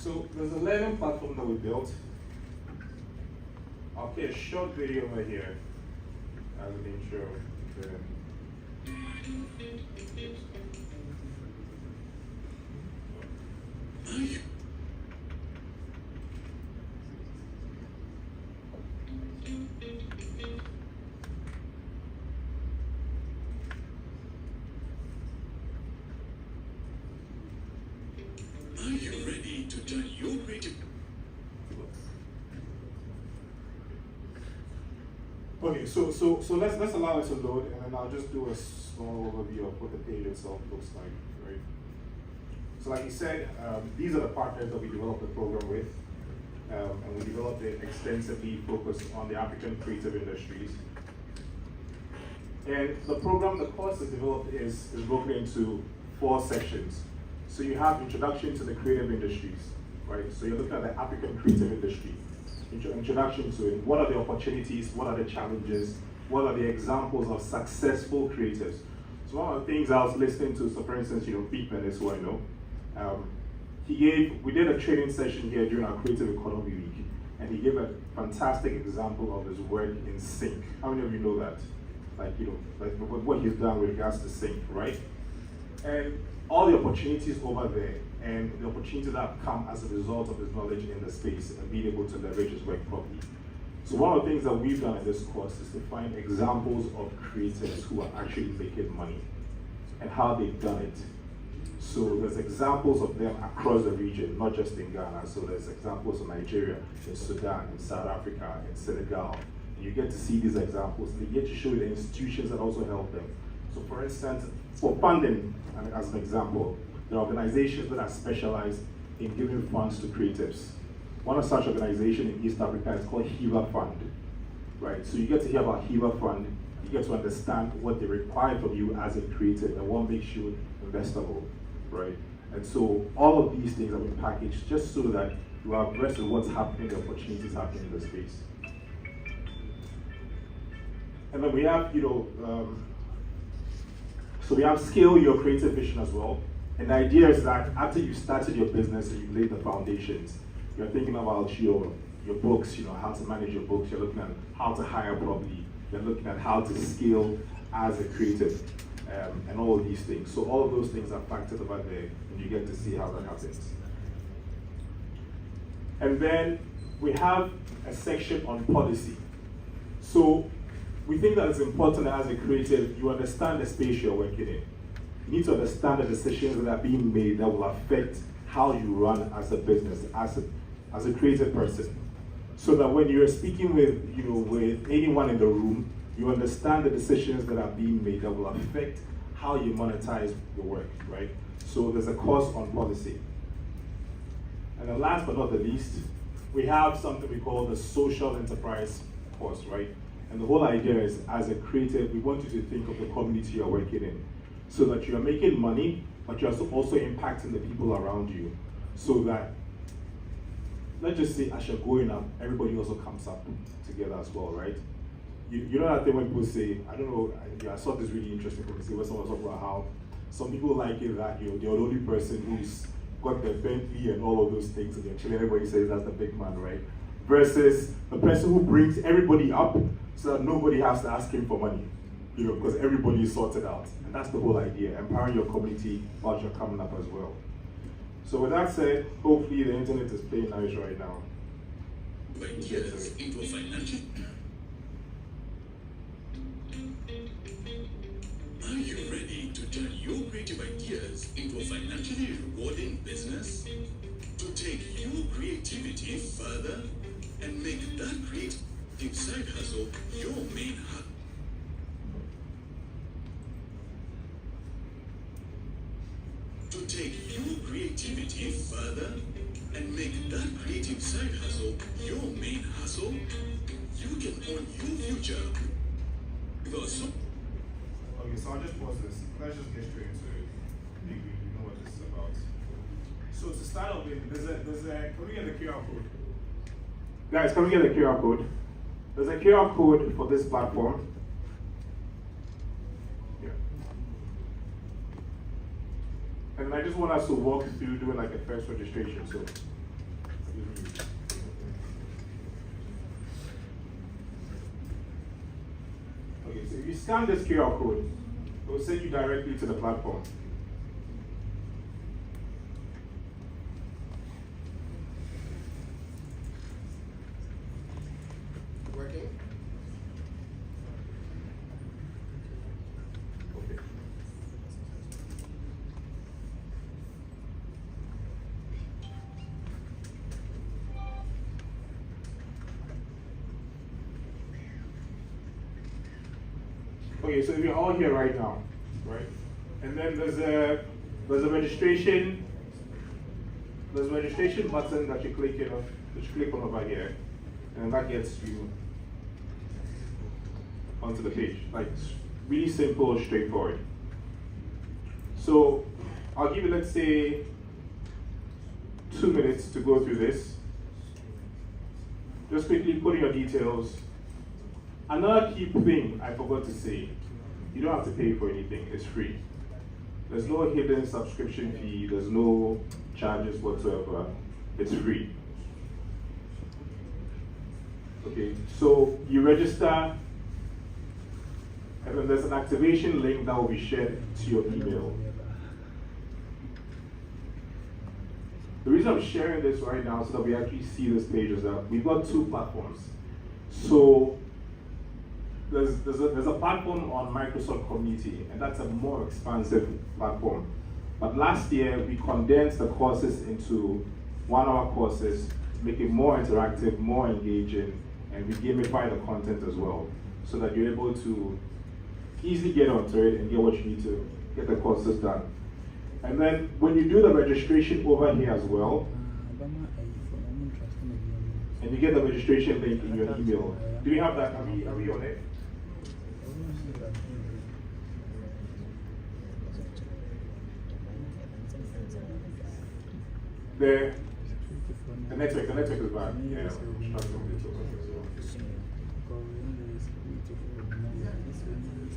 So there's a learning platform that we built. I'll play a short video over here as an intro. Are you ready to turn your creative? Okay, so let's allow it to load, and then I'll just do a small overview of what the page itself looks like, right? So like you said, these are the partners that we developed the program with, and we developed it extensively focused on the African creative industries. And the program, the course is developed is broken into 4 sections. So you have introduction to the creative industries, right? So you're looking at the African creative industry. Introduction to it. What are the opportunities? What are the challenges? What are the examples of successful creatives? So one of the things I was listening to, so for instance, Beekman is who I know. We did a training session here during our Creative Economy Week, and he gave a fantastic example of his work in sync. How many of you know that? Like what he's done with regards to sync, right? And all the opportunities over there, and the opportunities that have come as a result of his knowledge in the space and being able to leverage his work properly. So one of the things that we've done in this course is to find examples of creators who are actually making money and how they've done it. So there's examples of them across the region, not just in Ghana. So there's examples in Nigeria, in Sudan, in South Africa, in Senegal. And you get to see these examples. They get to show you the institutions that also help them. So for instance, for funding, as an example, there are organizations that are specialized in giving funds to creatives. One of such organizations in East Africa is called Hiva Fund, right? So you get to hear about Hiva Fund, you get to understand what they require from you as a creative and what makes you investable, right? And so all of these things have been packaged just so that you are abreast of what's happening, the opportunities happening in the space. And then we have, so we have scale your creative vision as well. And the idea is that after you started your business and you laid the foundations, you're thinking about your books, how to manage your books, you're looking at how to hire properly, you're looking at how to scale as a creative, and all of these things. So all of those things are factored over there, and you get to see how that happens. And then we have a section on policy. So we think that it's important that as a creative, you understand the space you're working in. You need to understand the decisions that are being made that will affect how you run as a business, as a creative person. So that when you're speaking with, with anyone in the room, you understand the decisions that are being made that will affect how you monetize your work, right? So there's a course on policy. And then last but not the least, we have something we call the social enterprise course, right? And the whole idea is, as a creative, we want you to think of the community you're working in, so that you're making money, but you're also impacting the people around you, so that, let's just say, as you're going up, everybody also comes up together as well, right? You know that thing when people say, I don't know, I saw this really interesting conversation where someone was talking about how some people like it that you're the only person who's got the Bentley and all of those things, and you're chilling, everybody says that's the big man, right? Versus the person who brings everybody up so that nobody has to ask him for money, because everybody is sorted out. And that's the whole idea, empowering your community while you're coming up as well. So with that said, hopefully the internet is playing nice right now. Ideas into a financial. Are you ready to turn your creative ideas into a financially rewarding business? To take your creativity further and make that creative side hustle your main hustle. To take your creativity further and make that creative side hustle your main hustle, you can own your future. Because okay, so I'll just pause this. Let's just get straight into it. I think we know what this is about. So to start off with, can we get the QR code? Guys, can we get the QR code? There's a QR code for this platform. Yeah. And I just want us to walk through doing like a first registration. So Okay, so if you scan this QR code, it will send you directly to the platform. Working? Okay. Okay, so we're all here right now, right? And then there's a registration button that you click on over here, and that gets you onto the page. Like, it's really simple, straightforward. So I'll give you, let's say, 2 minutes to go through this. Just quickly put in your details. Another key thing I forgot to say, you don't have to pay for anything, it's free. There's no hidden subscription fee, there's no charges whatsoever, it's free. Okay, so you register, and then there's an activation link that will be shared to your email. The reason I'm sharing this right now so that we actually see this page is that we've got 2 platforms. So there's a platform on Microsoft Community, and that's a more expansive platform. But last year, we condensed the courses into 1-hour courses to make it more interactive, more engaging, and we gamify the content as well, so that you're able to easily get onto it and get what you need to get the courses done. And then when you do the registration over here as well, and you get the registration link in your email. Do we have that? Are we on it? The network is bad. Yeah.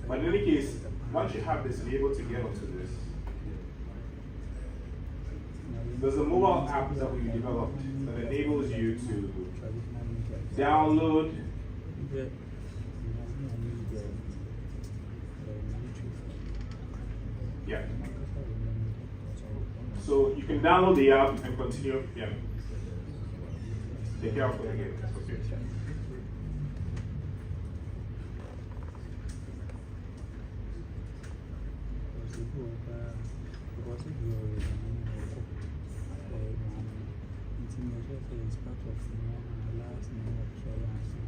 But in any case, once you have this, you're able to get onto this. There's a mobile app that we developed that enables you to download yeah. So you can download the app and continue. Yeah. Take care of it again. Okay. It's part of last